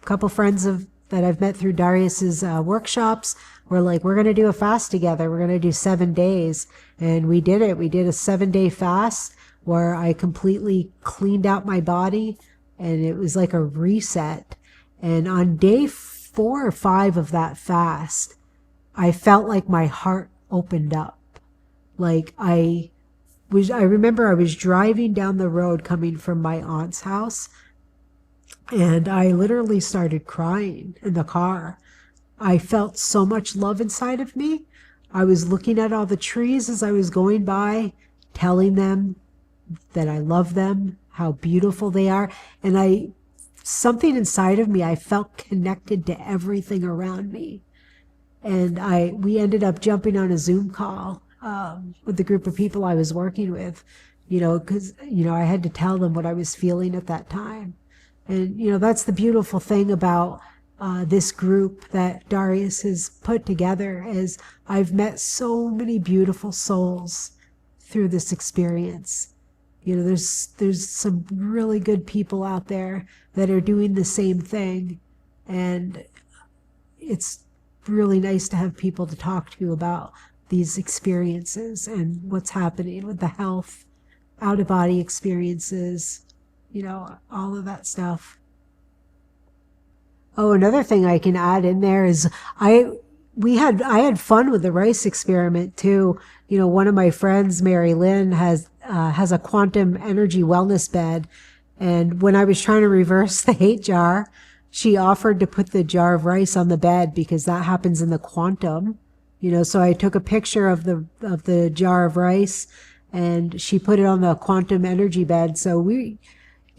a couple friends that I've met through Darius's workshops were like, we're going to do a fast together. We're going to do 7 days. And we did it. We did a 7-day fast where I completely cleaned out my body, and it was like a reset. And on day 4 or 5 of that fast, I felt like my heart opened up. Like I remember I was driving down the road coming from my aunt's house, and I literally started crying in the car. I felt so much love inside of me. I was looking at all the trees as I was going by, telling them that I love them, how beautiful they are. And something inside of me, I felt connected to everything around me. And we ended up jumping on a Zoom call with the group of people I was working with, because, I had to tell them what I was feeling at that time. And, that's the beautiful thing about this group that Darius has put together, is I've met so many beautiful souls through this experience. There's some really good people out there that are doing the same thing. And it's really nice to have people to talk to about these experiences and what's happening with the health, out-of-body experiences, all of that stuff. Oh, another thing I can add in there is I had fun with the rice experiment too. One of my friends, Mary Lynn, has a quantum energy wellness bed. And when I was trying to reverse the hate jar, she offered to put the jar of rice on the bed, because that happens in the quantum. So I took a picture of the jar of rice, and she put it on the quantum energy bed. So we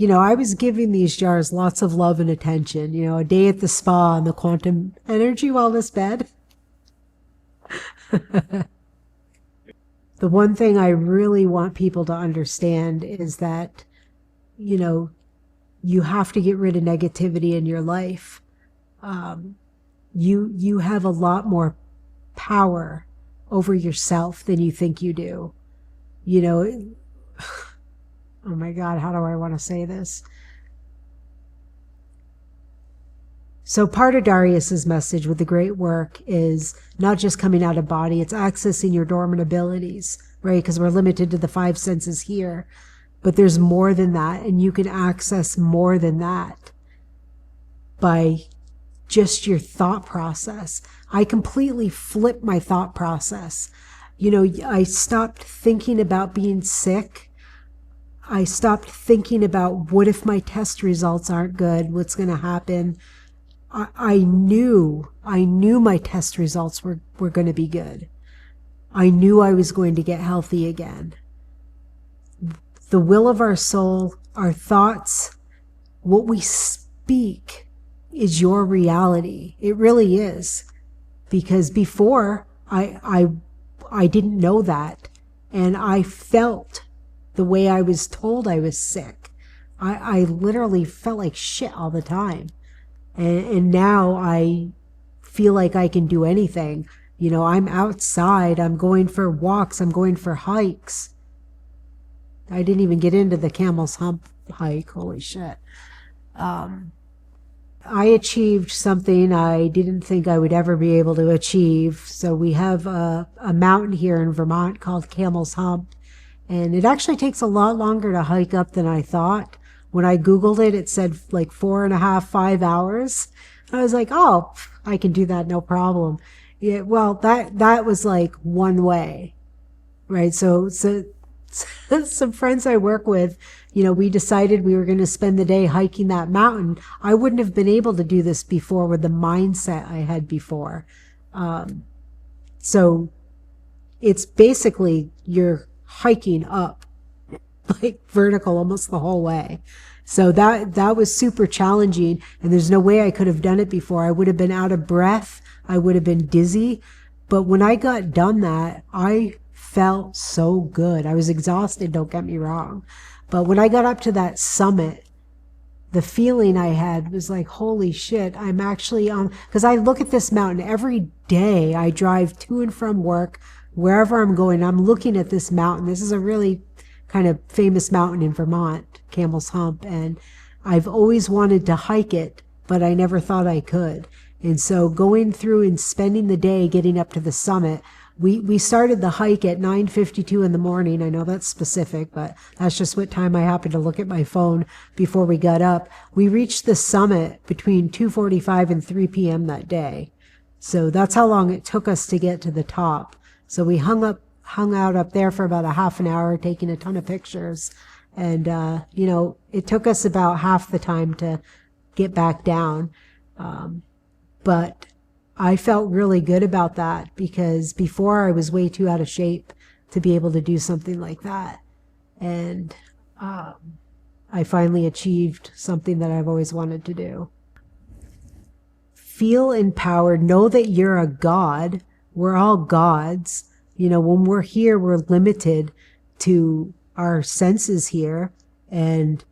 I was giving these jars lots of love and attention, a day at the spa on the quantum energy wellness bed. The one thing I really want people to understand is that, you have to get rid of negativity in your life. You have a lot more power over yourself than you think you do. Oh my God, how do I want to say this? So part of Darius's message with the great work is not just coming out of body, it's accessing your dormant abilities, right? Because we're limited to the 5 senses here, but there's more than that, and you can access more than that by just your thought process. I completely flipped my thought process. I stopped thinking about being sick. I stopped thinking about what if my test results aren't good, what's going to happen. I knew my test results were going to be good. I knew I was going to get healthy again. The will of our soul, our thoughts, what we speak is your reality. It really is. Because before, I didn't know that. And I felt the way I was told I was sick. I literally felt like shit all the time. And now I feel like I can do anything. I'm outside, I'm going for walks, I'm going for hikes. I didn't even get into the Camel's Hump hike, holy shit. I achieved something I didn't think I would ever be able to achieve. So we have a mountain here in Vermont called Camel's Hump. And it actually takes a lot longer to hike up than I thought. When I Googled it, it said like 4.5, 5 hours. I was like, oh, I can do that, no problem. Yeah, well, that was like one way, right? So some friends I work with, we decided we were going to spend the day hiking that mountain. I wouldn't have been able to do this before with the mindset I had before. So it's basically you're hiking up, like vertical almost the whole way. So that was super challenging, and there's no way I could have done it before. I would have been out of breath. I would have been dizzy. But when I got done that, I felt so good. I was exhausted, don't get me wrong. But when I got up to that summit, the feeling I had was like, holy shit, I'm actually on, because I look at this mountain every day. I drive to and from work, wherever I'm going, I'm looking at this mountain. This is a really kind of famous mountain in Vermont, Camel's Hump, and I've always wanted to hike it, but I never thought I could. And so going through and spending the day getting up to the summit, we started the hike at 9:52 in the morning. I know that's specific, but that's just what time I happened to look at my phone before we got up. We reached the summit between 2:45 and 3 p.m. that day. So that's how long it took us to get to the top. So we hung out up there for about a half an hour, taking a ton of pictures. And, it took us about half the time to get back down. But I felt really good about that because before I was way too out of shape to be able to do something like that. And I finally achieved something that I've always wanted to do. Feel empowered. Know that you're a god. We're all gods. When we're here, we're limited to our senses here, and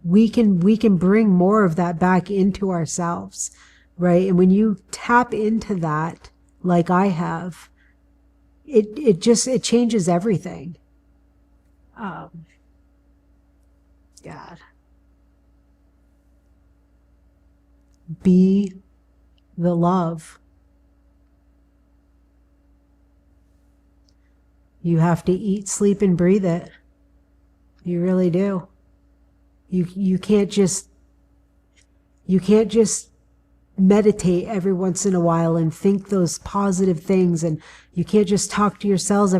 we can bring more of that back into ourselves, right? And when you tap into that, like I have, it changes everything. God. Be the love. You have to eat, sleep, and breathe it. You really do. You can't just meditate every once in a while and think those positive things, and you can't just talk to yourselves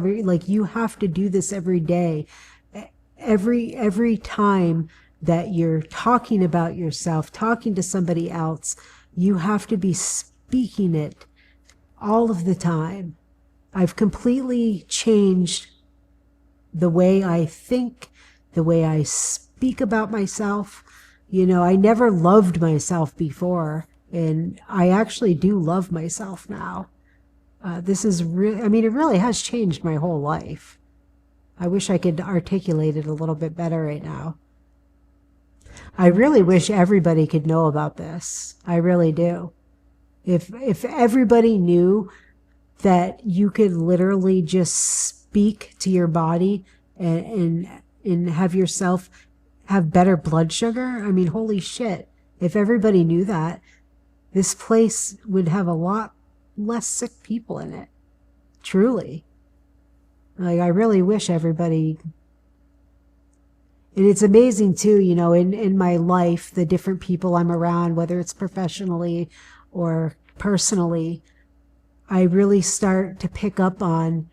you have to do this every day. Every time that you're talking about yourself, talking to somebody else, you have to be speaking it all of the time. I've completely changed the way I think, the way I speak about myself. You know, I never loved myself before, and I actually do love myself now. This is really, I mean, it really has changed my whole life. I wish I could articulate it a little bit better right now. I really wish everybody could know about this. I really do. If everybody knew that you could literally just speak to your body and have yourself have better blood sugar, I mean, holy shit. If everybody knew that, this place would have a lot less sick people in it. Truly. Like, I really wish everybody... And it's amazing too, you know, in my life, the different people I'm around, whether it's professionally or personally, I really start to pick up on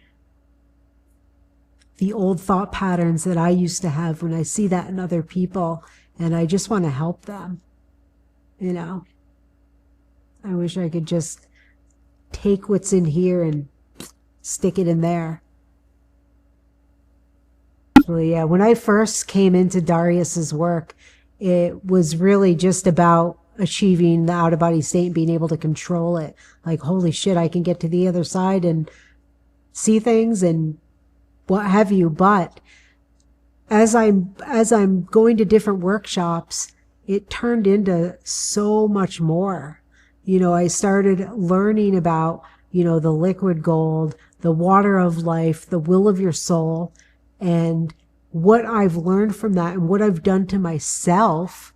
the old thought patterns that I used to have when I see that in other people, and I just want to help them, you know. I wish I could just take what's in here and stick it in there. So yeah, when I first came into Darius's work, it was really just about achieving the out-of-body state and being able to control it. Like, holy shit, I can get to the other side and see things and what have you. But as I'm going to different workshops, it turned into so much more. You know, I started learning about, you know, the liquid gold, the water of life, the will of your soul, and what I've learned from that and what I've done to myself,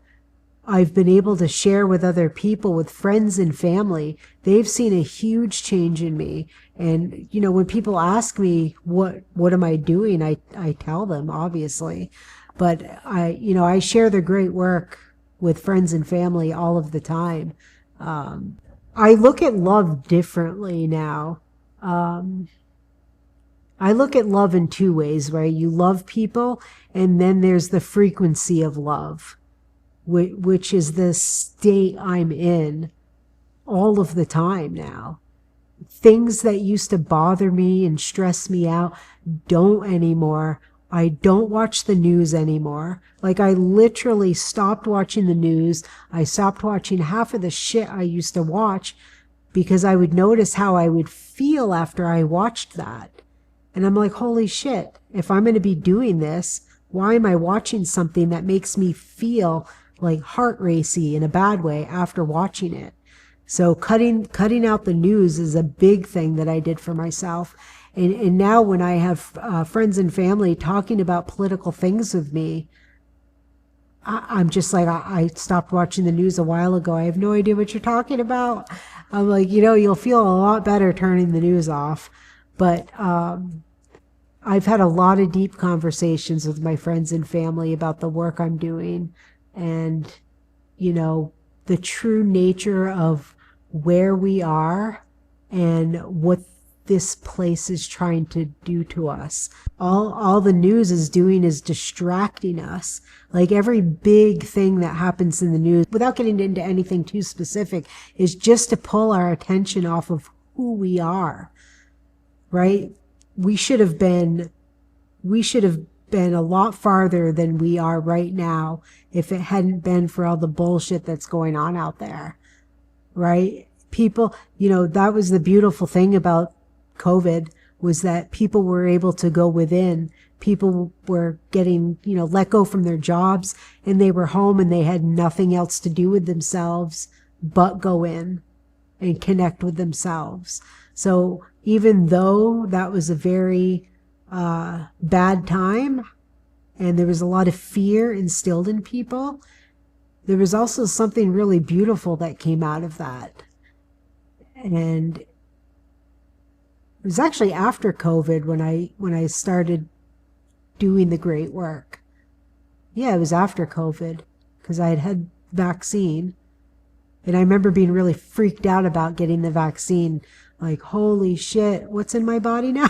I've been able to share with other people, with friends and family. They've seen a huge change in me. And, you know, when people ask me, what am I doing? I tell them, obviously. But I share the great work with friends and family all of the time. I look at love differently now. I look at love in two ways, right? You love people, and then there's the frequency of love, which is the state I'm in all of the time now. Things that used to bother me and stress me out don't anymore. I don't watch the news anymore. Like, I literally stopped watching the news. I stopped watching half of the shit I used to watch because I would notice how I would feel after I watched that. And I'm like, holy shit, if I'm going to be doing this, why am I watching something that makes me feel like heart racy in a bad way after watching it? So cutting out the news is a big thing that I did for myself. And now when I have friends and family talking about political things with me, I'm just like, I stopped watching the news a while ago. I have no idea what you're talking about. I'm like, you know, you'll feel a lot better turning the news off. But I've had a lot of deep conversations with my friends and family about the work I'm doing and, you know, the true nature of where we are and what this place is trying to do to us. All the news is doing is distracting us. Like, every big thing that happens in the news, without getting into anything too specific, is just to pull our attention off of who we are, right? We should have been a lot farther than we are right now if it hadn't been for all the bullshit that's going on out there, right? People, you know, that was the beautiful thing about COVID, was that people were able to go within. People were getting, you know, let go from their jobs, and they were home and they had nothing else to do with themselves but go in and connect with themselves. So even though that was a very bad time and there was a lot of fear instilled in people, there was also something really beautiful that came out of that. And it was actually after COVID when I started doing the great work. Yeah, it was after COVID, because I had vaccine. And I remember being really freaked out about getting the vaccine. Like, holy shit, what's in my body now?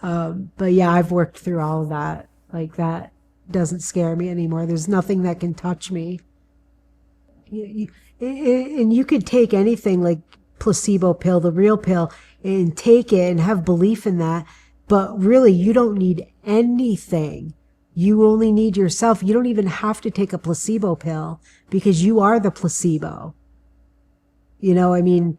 But yeah, I've worked through all of that. Like, that doesn't scare me anymore. There's nothing that can touch me. And you could take anything like placebo pill, the real pill, and take it and have belief in that. But really, you don't need anything. You only need yourself. You don't even have to take a placebo pill because you are the placebo. You know, I mean,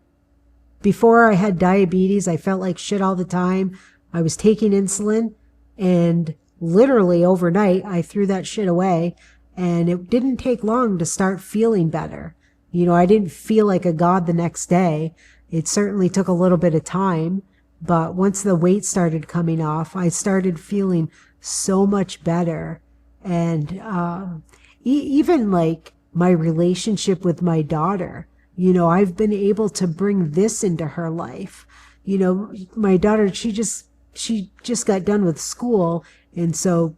before I had diabetes, I felt like shit all the time. I was taking insulin, and literally overnight, I threw that shit away, and it didn't take long to start feeling better. You know, I didn't feel like a god the next day. It certainly took a little bit of time, but once the weight started coming off, I started feeling so much better. And even like my relationship with my daughter, you know, I've been able to bring this into her life. You know, my daughter, she just got done with school, and so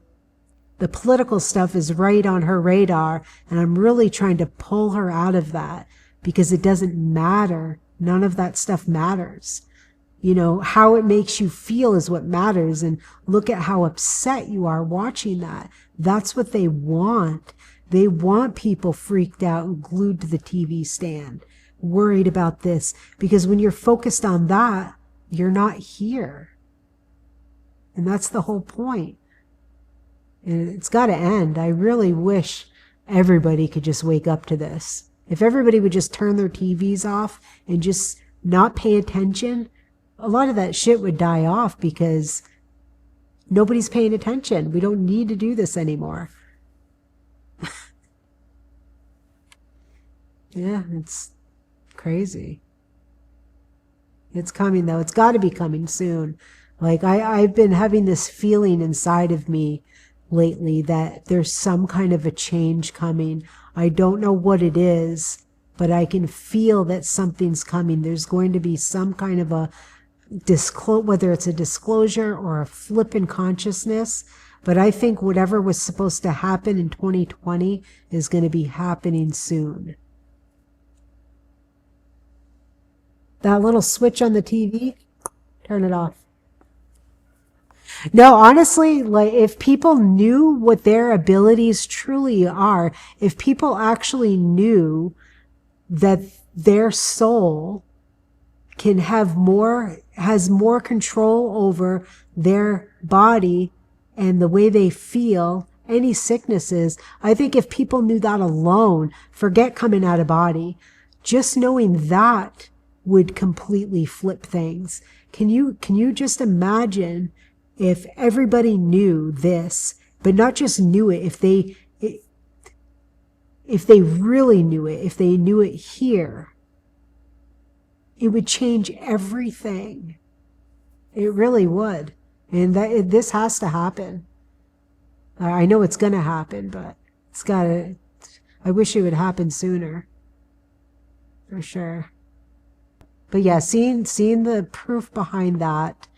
the political stuff is right on her radar, and I'm really trying to pull her out of that because it doesn't matter. None of that stuff matters. You know, how it makes you feel is what matters, and look at how upset you are watching that. That's what they want. They want people freaked out and glued to the TV stand, worried about this, because when you're focused on that, you're not here. And that's the whole point. And it's got to end. I really wish everybody could just wake up to this. If everybody would just turn their TVs off and just not pay attention, a lot of that shit would die off because nobody's paying attention. We don't need to do this anymore. Yeah, it's crazy. It's coming, though. It's got to be coming soon. Like, I've been having this feeling inside of me lately that there's some kind of a change coming. I don't know what it is, but I can feel that something's coming. There's going to be some kind of a whether it's a disclosure or a flip in consciousness. But I think whatever was supposed to happen in 2020 is going to be happening soon. That little switch on the TV, turn it off. No, honestly, like if people knew what their abilities truly are, if people actually knew that their soul has more control over their body and the way they feel, any sicknesses, I think if people knew that alone, forget coming out of body, just knowing that would completely flip things. Can you just imagine if everybody knew this, but not just knew it, if they really knew it, if they knew it here, it would change everything. It really would. And this has to happen. I know it's going to happen, but it's got to, I wish it would happen sooner. For sure. But yeah, seeing the proof behind that,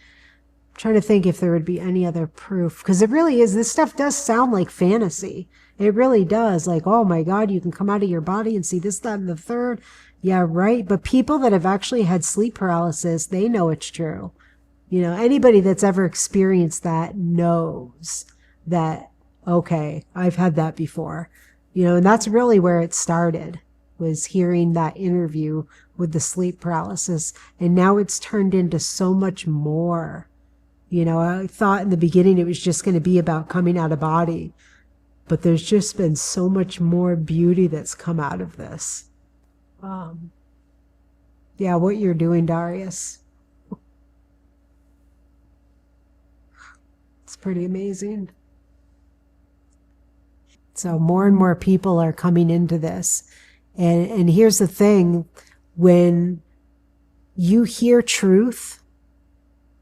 I'm trying to think if there would be any other proof, because it really is, this stuff does sound like fantasy. It really does. Like, oh my God, you can come out of your body and see this, that, and the third. Yeah, right. But people that have actually had sleep paralysis, they know it's true. You know, anybody that's ever experienced that knows that, okay, I've had that before. You know, and that's really where it started, was hearing that interview with the sleep paralysis. And now it's turned into so much more. You know, I thought in the beginning it was just going to be about coming out of body, but there's just been so much more beauty that's come out of this. Yeah, what you're doing, Darius. It's pretty amazing. So more and more people are coming into this. And here's the thing, when you hear truth,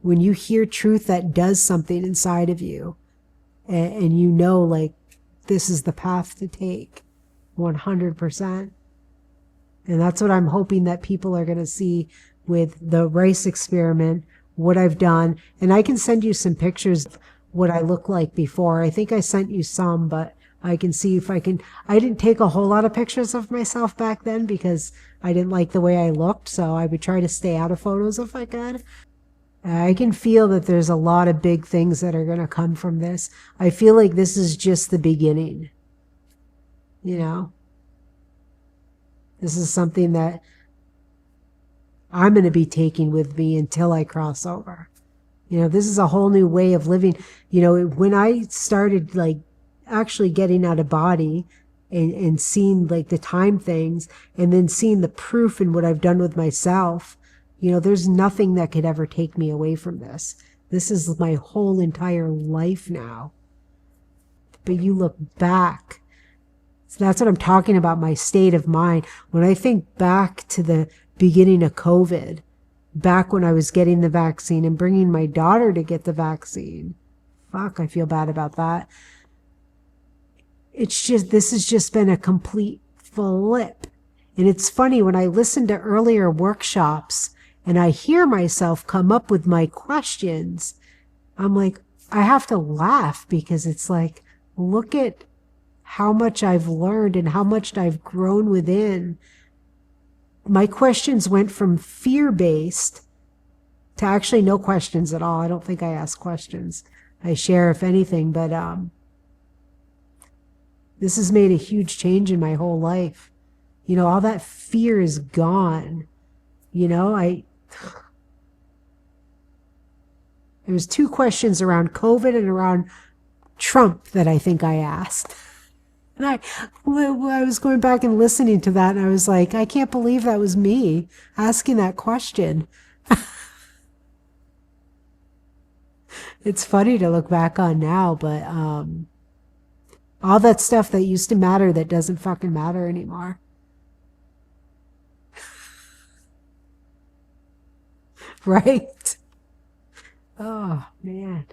that does something inside of you, and you know, like, this is the path to take, 100%. And that's what I'm hoping that people are going to see with the rice experiment, what I've done. And I can send you some pictures of what I look like before. I think I sent you some, but I can see if I can. I didn't take a whole lot of pictures of myself back then because I didn't like the way I looked, so I would try to stay out of photos if I could. I can feel that there's a lot of big things that are going to come from this. I feel like this is just the beginning. You know? This is something that I'm going to be taking with me until I cross over. You know, this is a whole new way of living. You know, when I started like actually getting out of body and seeing like the time things and then seeing the proof in what I've done with myself, you know, there's nothing that could ever take me away from this. This is my whole entire life now. But you look back. So that's what I'm talking about, my state of mind. When I think back to the beginning of COVID, back when I was getting the vaccine and bringing my daughter to get the vaccine, fuck, I feel bad about that. It's just, this has just been a complete flip. And it's funny when I listen to earlier workshops and I hear myself come up with my questions, I'm like, I have to laugh because it's like, look at how much I've learned and how much I've grown within. My questions went from fear-based to actually no questions at all. I don't think I ask questions. I share, if anything, but this has made a huge change in my whole life. You know, all that fear is gone. You know, there was 2 questions around COVID and around Trump that I think I asked. And I was going back and listening to that and I was like, I can't believe that was me asking that question. It's funny to look back on now, but all that stuff that used to matter that doesn't fucking matter anymore. Right? Oh, man.